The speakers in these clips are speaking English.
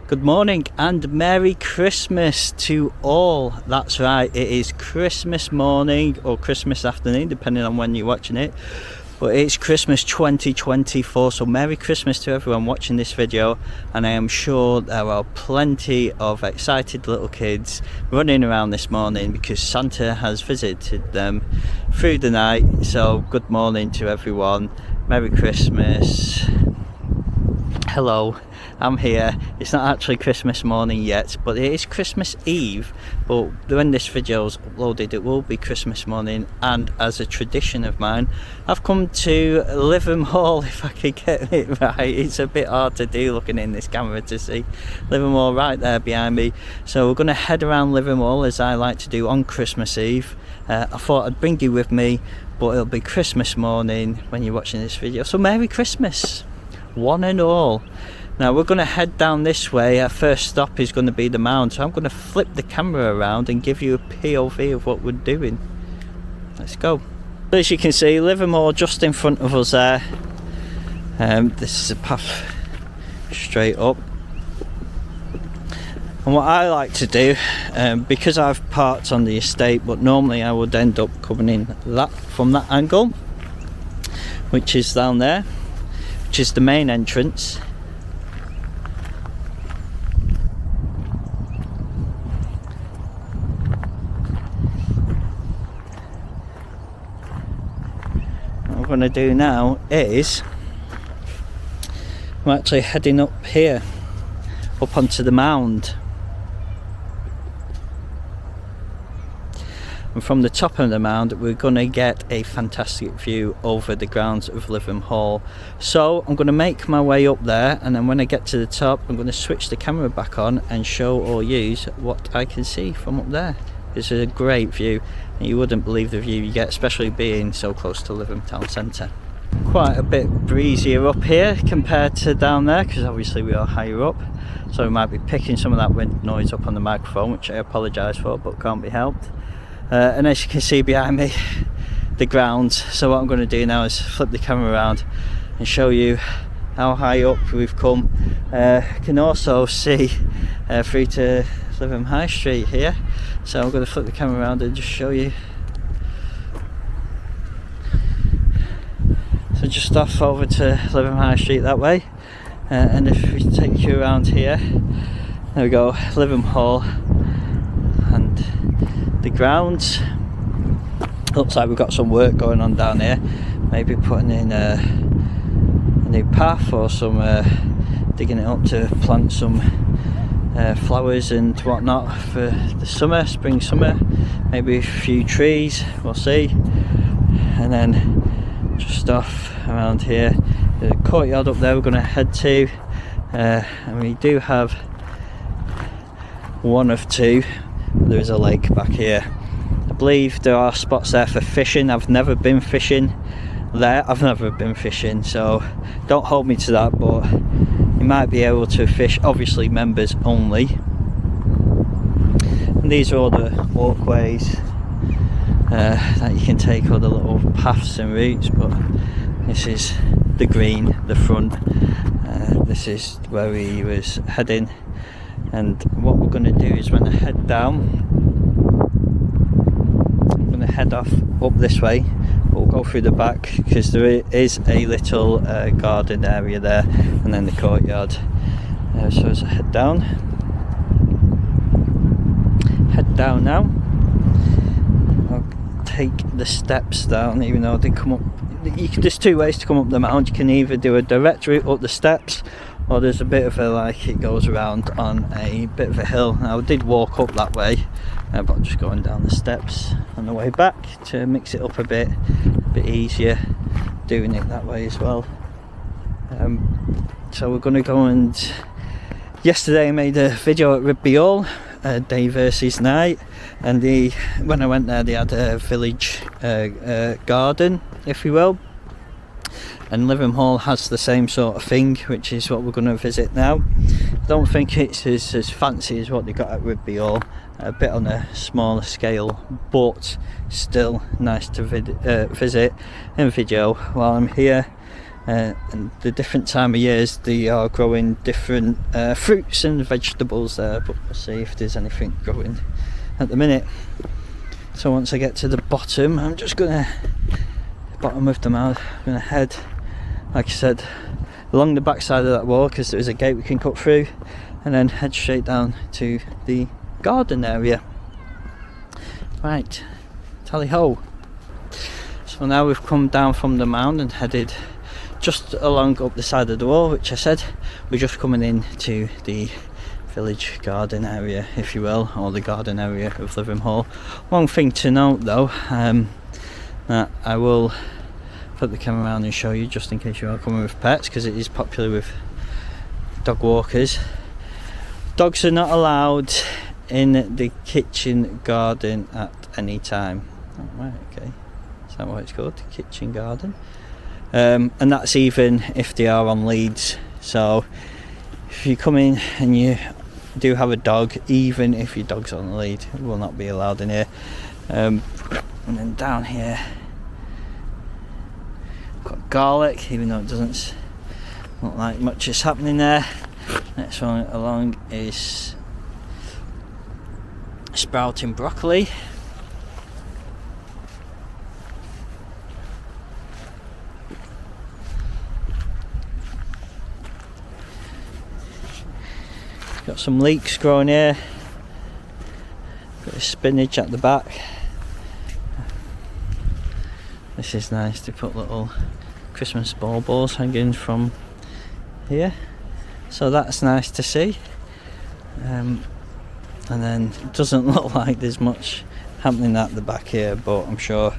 Good morning and Merry Christmas to all. That's right, it is Christmas morning or Christmas afternoon, depending on when you're watching it. But it's Christmas 2024, so Merry Christmas to everyone watching this video. And I am sure there are plenty of excited little kids running around this morning because Santa has visited them through the night. So good morning to everyone. Merry Christmas. Hello, I'm here. It's not actually Christmas morning yet, but it is Christmas Eve. But when this video is uploaded, it will be Christmas morning. And as a tradition of mine, I've come to Lytham Hall, if I could get it right. It's a bit hard to do looking in this camera to see Lytham Hall right there behind me. So we're going to head around Lytham Hall as I like to do on Christmas Eve. I thought I'd bring you with me, but it'll be Christmas morning when you're watching this video. So Merry Christmas, one and all. Now we're going to head down this way. Our first stop is going to be the mound, so I'm going to flip the camera around and give you a POV of what we're doing. Let's go. As you can see, Lytham Hall just in front of us there. This is a path straight up. And what I like to do, because I've parked on the estate, but normally I would end up coming in from that angle, which is down there, which is the main entrance. What I'm going to do now is I'm actually heading up here, up onto the mound. And from the top of the mound we're going to get a fantastic view over the grounds of Lytham Hall. So I'm going to make my way up there, and then when I get to the top I'm going to switch the camera back on and show or use what I can see from up there. It's a great view, and you wouldn't believe the view you get, especially being so close to Lytham town centre. Quite a bit breezier up here compared to down there, because obviously we are higher up, so we might be picking some of that wind noise up on the microphone, which I apologise for, but can't be helped. And as you can see behind me, the grounds. So what I'm going to do now is flip the camera around and show you how high up we've come. You can also see through to Lytham High Street here. So I'm going to flip the camera around and just show you. So just off over to Lytham High Street that way, and if we take you around here, there we go, Lytham Hall and the grounds. Looks like we've got some work going on down here, maybe putting in a new path or some digging it up to plant some flowers and whatnot for the summer, spring summer, maybe a few trees, we'll see. And then just off around here, the courtyard up there we're going to head to, and we do have one of two. There is a lake back here. I believe there are spots there for fishing. I've never been fishing there. So don't hold me to that, but you might be able to fish, obviously members only. And these are all the walkways that you can take, all the little paths and routes, but this is the green, the front. This is where we was heading, and what we're going to do is when I head down, I'm going to head off up this way. We'll go through the back because there is a little garden area there, and then the courtyard. So as I head down now, I'll take the steps down, even though they come up. There's two ways to come up the mound. You can either do a direct route up the steps, or there's a bit of a, like, it goes around on a bit of a hill. Now I did walk up that way, but I'm just going down the steps on the way back to mix it up a bit easier doing it that way as well. So we're going to go, and yesterday I made a video at Rigby Hall, day versus night, and when I went there they had a village garden, if you will, and Lytham Hall has the same sort of thing, which is what we're going to visit now. I don't think it's as fancy as what they got at Rigby Hall, a bit on a smaller scale, but still nice to visit and video while I'm here. and the different time of years they are growing different fruits and vegetables there, but we'll see if there's anything growing at the minute. So once I get to the bottom, I'm just gonna bottom of the mound, I'm gonna head, like I said, along the back side of that wall because there's a gate we can cut through, and then head straight down to the garden area. Right, tally ho. So now we've come down from the mound and headed just along up the side of the wall, which I said we're just coming into the village garden area, if you will, or the garden area of Lytham Hall. One thing to note though, that I will put the camera around and show you just in case you are coming with pets, because it is popular with dog walkers. Dogs are not allowed in the kitchen garden at any time. Oh, right, okay, is that what it's called, the kitchen garden? And that's even if they are on leads. So if you come in and you do have a dog, even if your dog's on a lead, it will not be allowed in here. And then down here got garlic, even though it doesn't look like much is happening there. Next one along is sprouting broccoli. Got some leeks growing here, bit of spinach at the back. This is nice to put little Christmas baubles hanging from here, so that's nice to see. And then it doesn't look like there's much happening at the back here, but I'm sure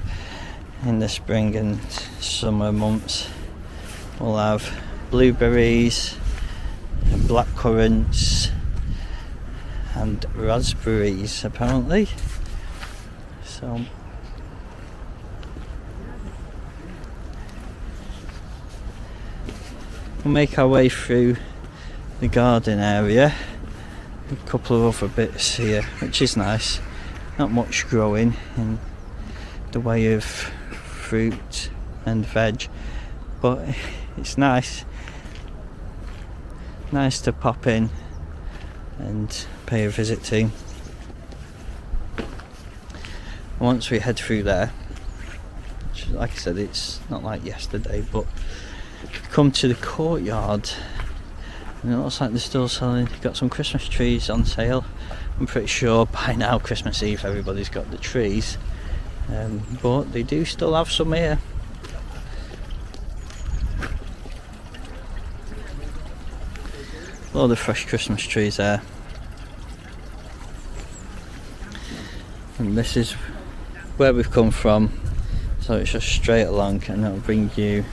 in the spring and summer months we'll have blueberries, black currants and raspberries apparently. So we'll make our way through the garden area. A couple of other bits here, which is nice. Not much growing in the way of fruit and veg, but it's nice to pop in and pay a visit to. Once we head through there, which, like I said, it's not like yesterday, but come to the courtyard and it looks like they're still selling, got some Christmas trees on sale. I'm pretty sure by now, Christmas Eve, everybody's got the trees, but they do still have some here. Load of fresh Christmas trees there. And this is where we've come from, so it's just straight along and it'll bring you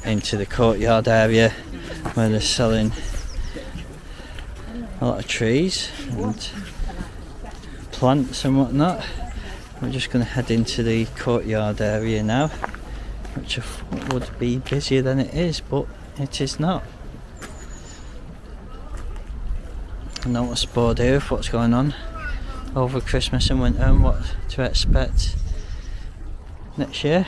into the courtyard area where they're selling a lot of trees and plants and whatnot. We're just going to head into the courtyard area now, which I thought would be busier than it is, but it is not. I'm not what's bored here of what's going on over Christmas and winter and what to expect next year.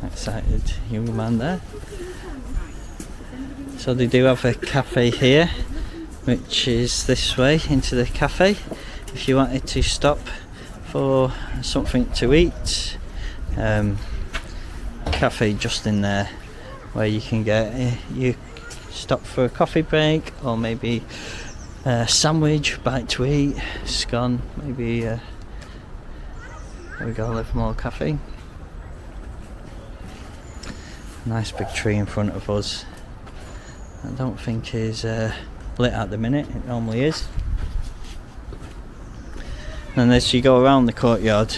Excited young man there. So they do have a cafe here, which is this way into the cafe. If you wanted to stop for something to eat, cafe just in there where you can get you stop for a coffee break or maybe a sandwich, bite to eat, scone, maybe there we go, Lytham Hall Cafe. Nice big tree in front of us. I don't think is lit at the minute, it normally is. And as you go around the courtyard,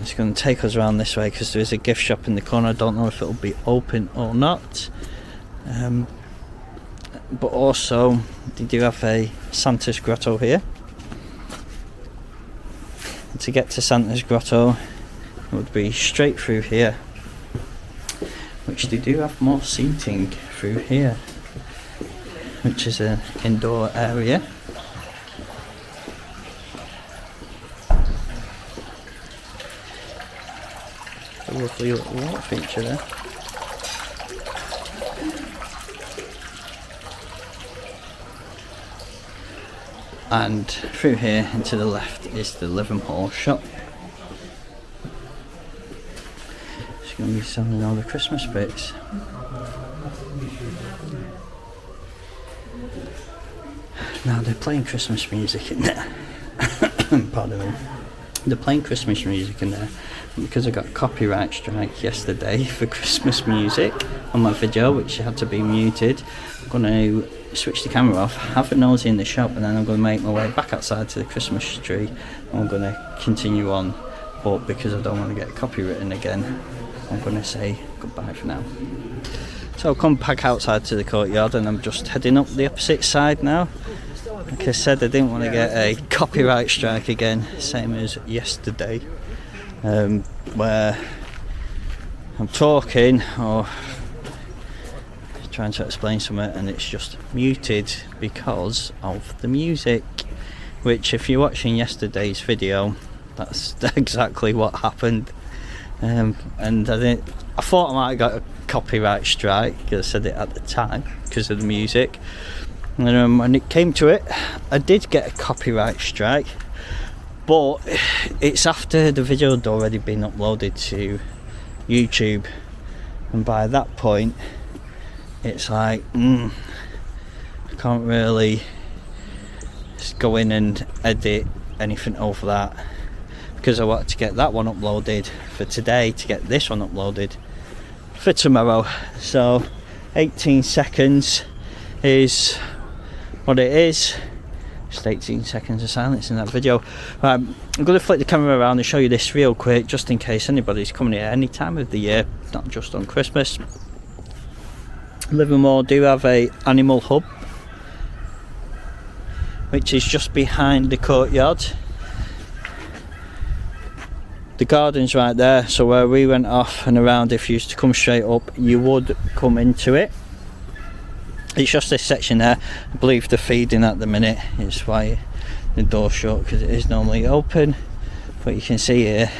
it's going to take us around this way because there is a gift shop in the corner. I don't know if it'll be open or not, but also they do have a Santa's Grotto here. And to get to Santa's Grotto, it would be straight through here, which they do have more seating through here. which is an indoor area. A lovely little water feature there. And through here and to the left is the Lytham Hall shop. It's going to be selling all the Christmas bits. Now they're playing Christmas music in there. Pardon me. They're playing Christmas music in there because I got a copyright strike yesterday for Christmas music on my video, which had to be muted. I'm going to switch the camera off, have a nosy in the shop, and then I'm going to make my way back outside to the Christmas tree. I'm going to continue on, but because I don't want to get copywritten again, I'm going to say goodbye for now. So I'll come back outside to the courtyard, and I'm just heading up the opposite side now. Like I said, I didn't want to get a copyright strike again, same as yesterday, where I'm talking or trying to explain something and it's just muted because of the music, which if you're watching yesterday's video, that's exactly what happened. And I thought I might have got a copyright strike because I said it at the time because of the music. And when it came to it, I did get a copyright strike, but it's after the video had already been uploaded to YouTube, and by that point it's like I can't really just go in and edit anything over that, because I wanted to get that one uploaded for today to get this one uploaded for tomorrow. So 18 seconds is what it is. Just 18 seconds of silence in that video. I'm going to flip the camera around and show you this real quick, just in case anybody's coming here any time of the year, not just on Christmas. Lytham Hall do have a animal hub, which is just behind the courtyard. The garden's right there, so where we went off and around, if you used to come straight up, you would come into it. It's just this section there. I believe they're feeding at the minute, it's why the door's shut, because it is normally open. But you can see here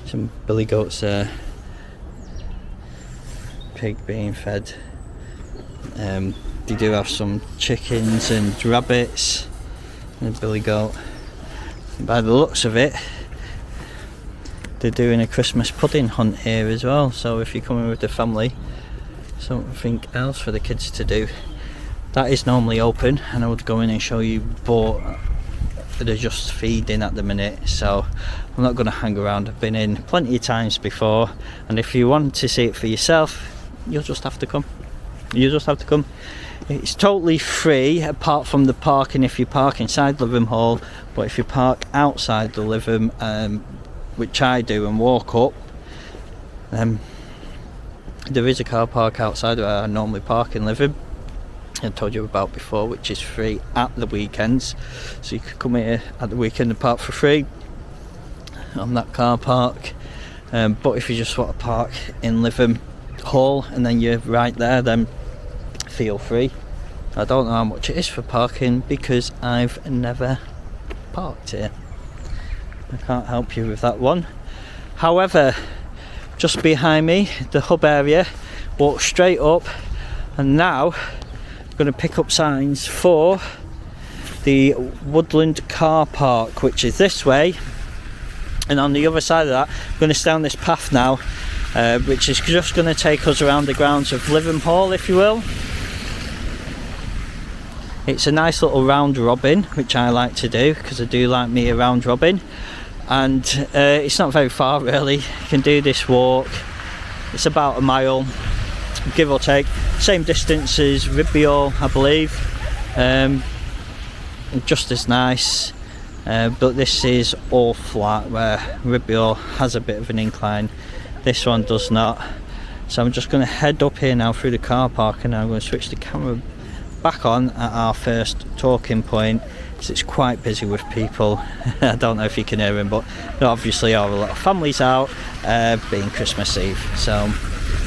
some billy goats there, pig being fed. They do have some chickens and rabbits and a billy goat. And by the looks of it, they're doing a Christmas pudding hunt here as well, so if you're coming with the family, something else for the kids to do. That is normally open and I would go in and show you, but they're just feeding at the minute, so I'm not going to hang around. I've been in plenty of times before, and if you want to see it for yourself, you'll just have to come. You just have to come. It's totally free apart from the parking if you park inside Lytham Hall, but if you park outside the Lytham, which I do, and walk up, there is a car park outside where I normally park in Lytham, I told you about before, which is free at the weekends, so you could come here at the weekend and park for free on that car park. But if you just want to park in Lytham Hall and then you're right there, then feel free. I don't know how much it is for parking because I've never parked here. I can't help you with that one. However, just behind me, the hub area, walk straight up, and now I'm going to pick up signs for the Woodland car park, which is this way, and on the other side of that I'm going to stay on this path now, which is just going to take us around the grounds of Lytham Hall, if you will. It's a nice little round robin, which I like to do because I do like me a round robin. And it's not very far really. You can do this walk, it's about a mile give or take, same distance as Rigby Hall I believe, just as nice, but this is all flat where Rigby Hall has a bit of an incline, this one does not. So I'm just going to head up here now through the car park, and I'm going to switch the camera back on at our first talking point. It's quite busy with people. I don't know if you can hear them, but there obviously are a lot of families out, being Christmas Eve. So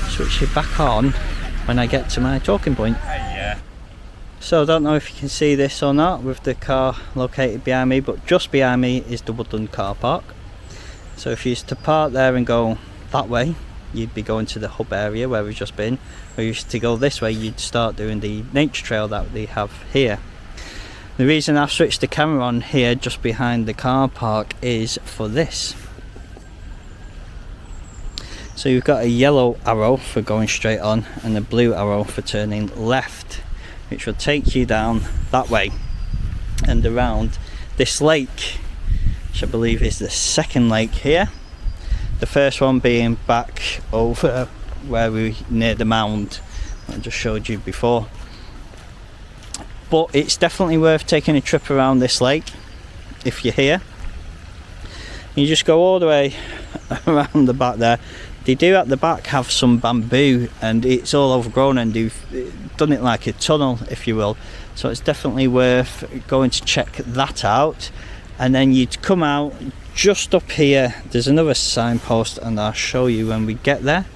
switch it back on when I get to my talking point. So I don't know if you can see this or not with the car located behind me, but just behind me is the Woodland car park. So if you used to park there and go that way, you'd be going to the hub area where we've just been. Or you used to go this way, you'd start doing the nature trail that they have here. The reason I've switched the camera on here just behind the car park is for this. So you've got a yellow arrow for going straight on and a blue arrow for turning left, which will take you down that way and around this lake, which I believe is the second lake here. The first one being back over where we near the mound I just showed you before. But it's definitely worth taking a trip around this lake if you're here. You just go all the way around the back there. They do at the back have some bamboo and it's all overgrown, and they've done it like a tunnel, if you will. So it's definitely worth going to check that out. And then you'd come out just up here. There's another signpost and I'll show you when we get there.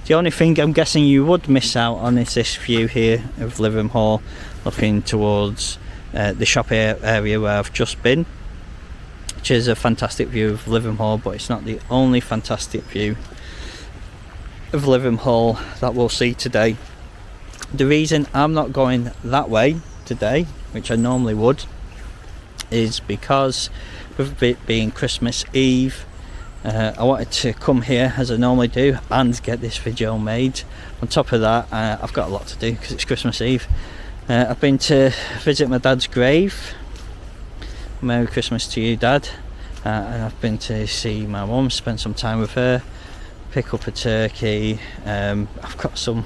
The only thing I'm guessing you would miss out on is this view here of Lytham Hall, looking towards the shop area where I've just been, which is a fantastic view of Lytham Hall, but it's not the only fantastic view of Lytham Hall that we'll see today. The reason I'm not going that way today, which I normally would, is because with it being Christmas Eve, I wanted to come here as I normally do and get this video made. On top of that, I've got a lot to do because it's Christmas Eve. I've been to visit my dad's grave. Merry Christmas to you, Dad. And I've been to see my mum, spend some time with her, pick up a turkey. I've got some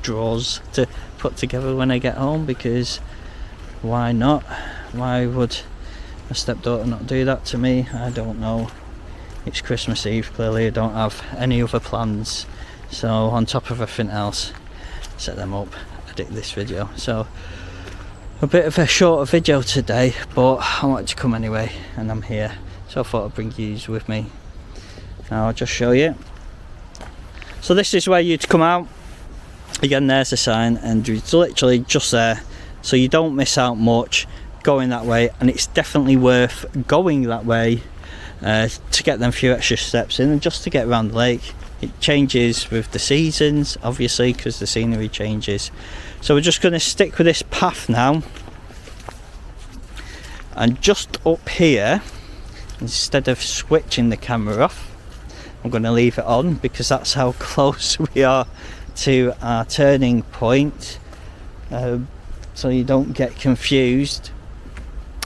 drawers to put together when I get home, because why not? Why would my stepdaughter not do that to me? I don't know. It's Christmas Eve, clearly I don't have any other plans. So on top of everything else, set them up, edit this video. So a bit of a shorter video today, but I wanted to come anyway and I'm here. So I thought I'd bring yous with me. Now I'll just show you. So this is where you'd come out. Again, there's a sign and it's literally just there. So you don't miss out much going that way, and it's definitely worth going that way to get them few extra steps in and just to get around the lake. It changes with the seasons, obviously, because the scenery changes. So we're just going to stick with this path now, and just up here, instead of switching the camera off, I'm going to leave it on because that's how close we are to our turning point, so you don't get confused.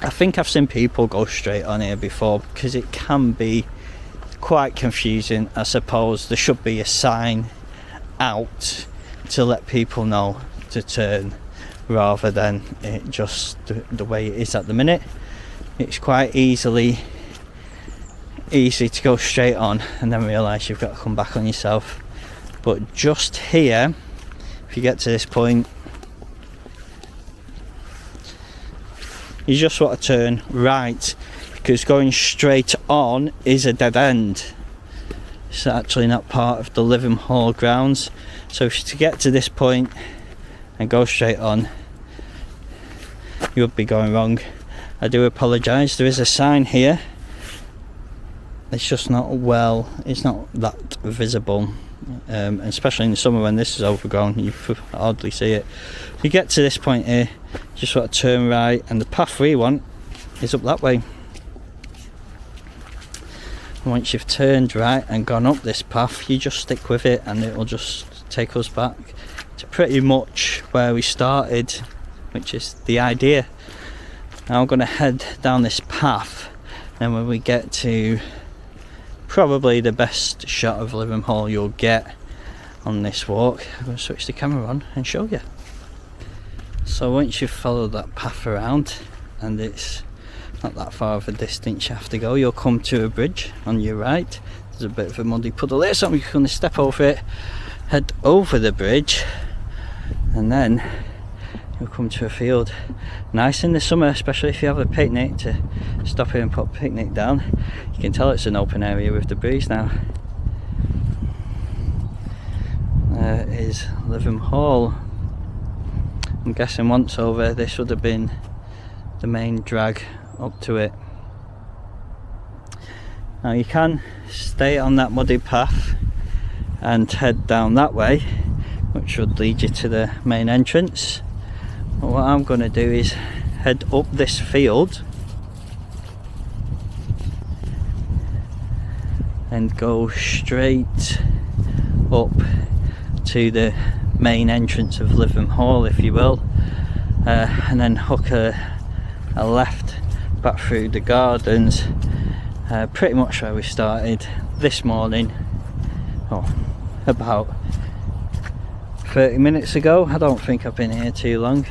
I think I've seen people go straight on here before because it can be quite confusing. I suppose there should be a sign out to let people know to turn, rather than it just the way it is at the minute. It's quite easy to go straight on and then realise you've got to come back on yourself. But just here, if you get to this point, you just want to turn right, because going straight on is a dead end. It's actually not part of the Lytham Hall grounds. So to get to this point and go straight on, you would be going wrong. I do apologise, there is a sign here. It's just not it's not that visible, especially in the summer when this is overgrown, you hardly see it. If you get to this point here, just want to turn right, and the path we want is up that way. And once you've turned right and gone up this path, you just stick with it and it will just take us back to pretty much where we started, which is the idea. Now I'm going to head down this path, and when we get to probably the best shot of Lytham Hall you'll get on this walk, I'm going to switch the camera on and show you. So once you've followed that path around, and it's not that far of a distance you have to go, you'll come to a bridge on your right. There's a bit of a muddy puddle there, so you're going to step over it, head over the bridge, and then you'll come to a field. Nice in the summer, especially if you have a picnic, to stop here and put a picnic down. You can tell it's an open area with the breeze now. There is Lytham Hall. I'm guessing once over, this would have been the main drag up to it. Now you can stay on that muddy path and head down that way, which would lead you to the main entrance. But what I'm going to do is head up this field and go straight up to the main entrance of Lytham Hall, if you will, and then hook a left back through the gardens, pretty much where we started this morning, about 30 minutes ago. I don't think I've been here too long.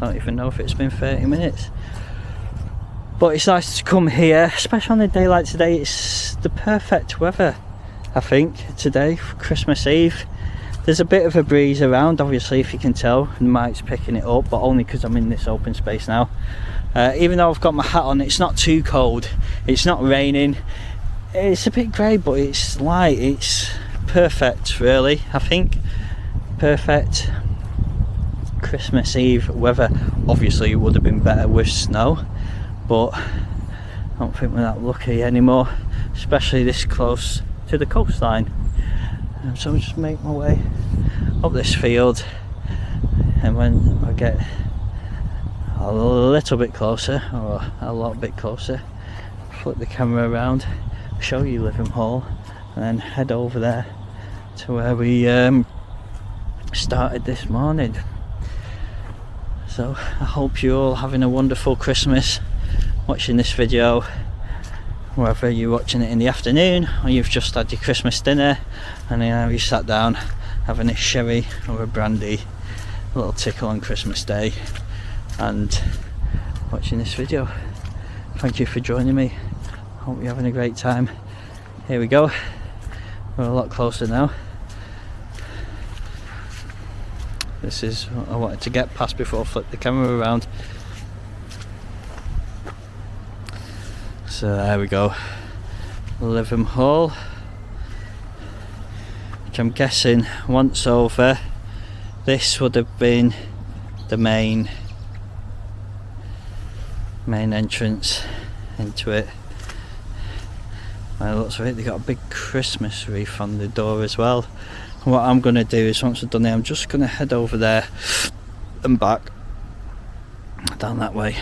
Don't even know if it's been 30 minutes. But it's nice to come here, especially on a day like today. It's the perfect weather, I think, today for Christmas Eve. There's a bit of a breeze around, obviously, if you can tell, and the mic's picking it up, but only because I'm in this open space now. Even though I've got my hat on, it's not too cold, it's not raining, it's a bit grey, but it's light. It's perfect, really, I think. Perfect Christmas Eve weather. Obviously it would have been better with snow, but I don't think we're that lucky anymore, especially this close to the coastline. So I'll just make my way up this field, and when I get a little bit closer, or a lot bit closer, flip the camera around, show you Lytham Hall, and then head over there to where we started this morning. So I hope you're all having a wonderful Christmas watching this video, whether you're watching it in the afternoon or you've just had your Christmas dinner and then you sat down having a sherry or a brandy, a little tickle on Christmas Day, and watching this video. Thank you for joining me. Hope you're having a great time. Here we go, we're a lot closer now. This is what I wanted to get past before I flip the camera around. So there we go, Lytham Hall, which I'm guessing once over, this would have been the main entrance into it. By the looks of it, they got a big Christmas wreath on the door as well. And what I'm going to do is, once I've done it, I'm just going to head over there and back down that way.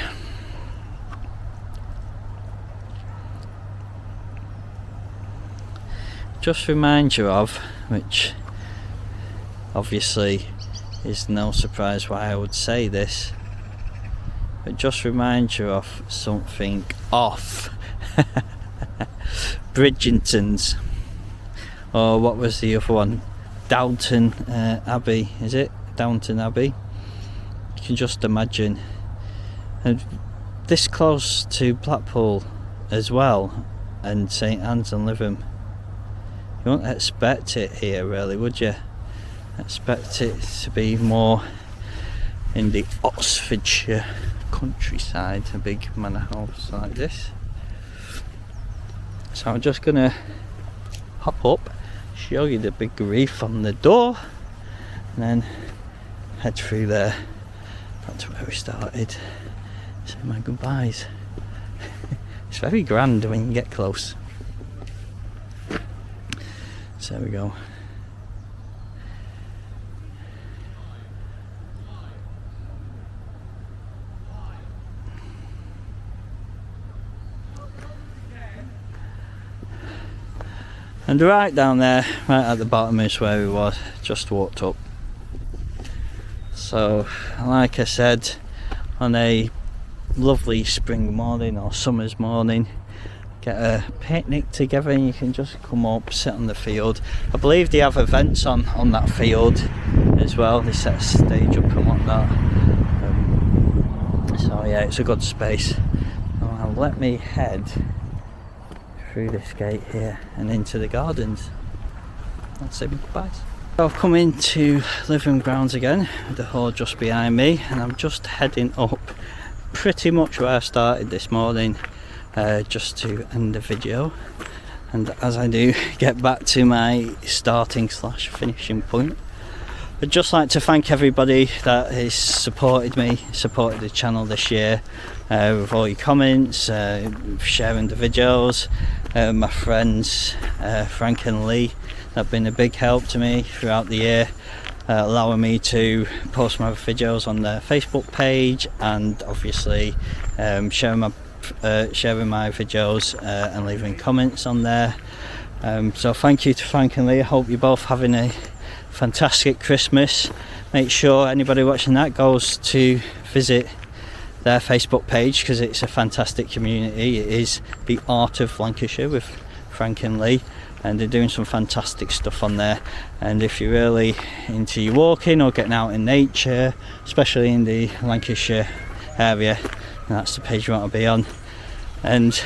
Just remind you of, which obviously is no surprise why I would say this, but just remind you of something off. Bridgerton's, or what was the other one? Downton Abbey, is it? Downton Abbey. You can just imagine. And this close to Blackpool as well, and St Anne's and Lytham. You wouldn't expect it here, really, would you? Expect it to be more in the Oxfordshire countryside, a big manor house like this. So I'm just gonna hop up, show you the big wreath on the door, and then head through there back to where we started. Say my goodbyes. It's very grand when you get close. So there we go. And right down there, right at the bottom, is where we was, just walked up. So, like I said, on a lovely spring morning or summer's morning, get a picnic together and you can just come up, sit on the field. I believe they have events on that field as well. They set a stage up and whatnot. So yeah, it's a good space. Now let me head through this gate here and into the gardens. Let's say goodbyes. I've come into Lytham grounds again, with the hall just behind me, and I'm just heading up pretty much where I started this morning, just to end the video. And as I do get back to my starting / finishing point, I'd just like to thank everybody that has supported the channel this year, with all your comments, sharing the videos. My friends Frank and Lee that have been a big help to me throughout the year, allowing me to post my videos on their Facebook page, and obviously sharing my videos and leaving comments on there. So thank you to Frank and Lee. I hope you're both having a fantastic Christmas. Make sure anybody watching that goes to visit their Facebook page, because it's a fantastic community. It is the Art of Lancashire with Frank and Lee, and they're doing some fantastic stuff on there. And if you're really into your walking or getting out in nature, especially in the Lancashire area, that's the page you want to be on. And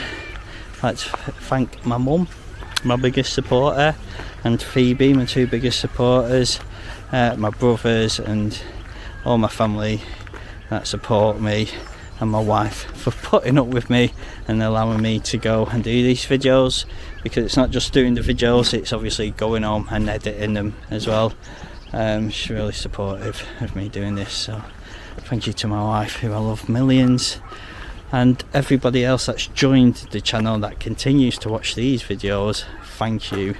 I'd like to thank my mum, my biggest supporter, and Phoebe, my two biggest supporters, my brothers and all my family that support me, and my wife for putting up with me and allowing me to go and do these videos, because it's not just doing the videos, it's obviously going home and editing them as well. She's really supportive of me doing this, so thank you to my wife, who I love millions, and everybody else that's joined the channel that continues to watch these videos. Thank you.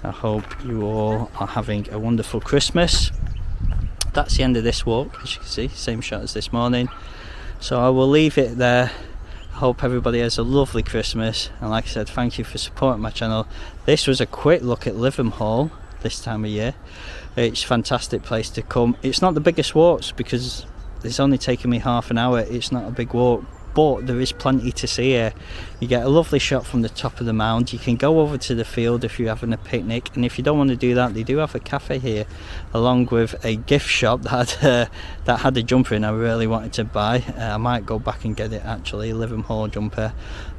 I hope you all are having a wonderful Christmas. That's the end of this walk, as you can see, same shot as this morning. So I will leave it there. I hope everybody has a lovely Christmas, and like I said, thank you for supporting my channel. This was a quick look at Lytham Hall this time of year. It's a fantastic place to come. It's not the biggest walks, because it's only taken me half an hour. It's not a big walk, but there is plenty to see here. You get a lovely shot from the top of the mound. You can go over to the field if you're having a picnic, and if you don't want to do that, they do have a cafe here, along with a gift shop that had a jumper in I really wanted to buy. I might go back and get it actually, Lytham Hall jumper.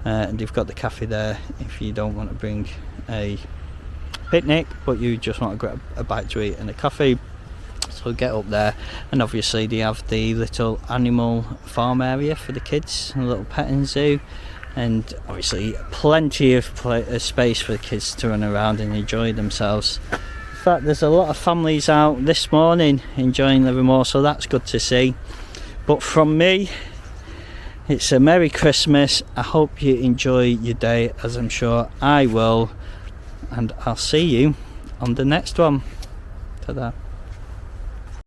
And you've got the cafe there if you don't want to bring a picnic, but you just want to grab a bite to eat and a coffee. So get up there, and obviously they have the little animal farm area for the kids, a little petting zoo, and obviously plenty of space for the kids to run around and enjoy themselves. In fact, there's a lot of families out this morning enjoying Lytham Hall, so that's good to see. But from me, it's a Merry Christmas. I hope you enjoy your day, as I'm sure I will, and I'll see you on the next one. Ta-da.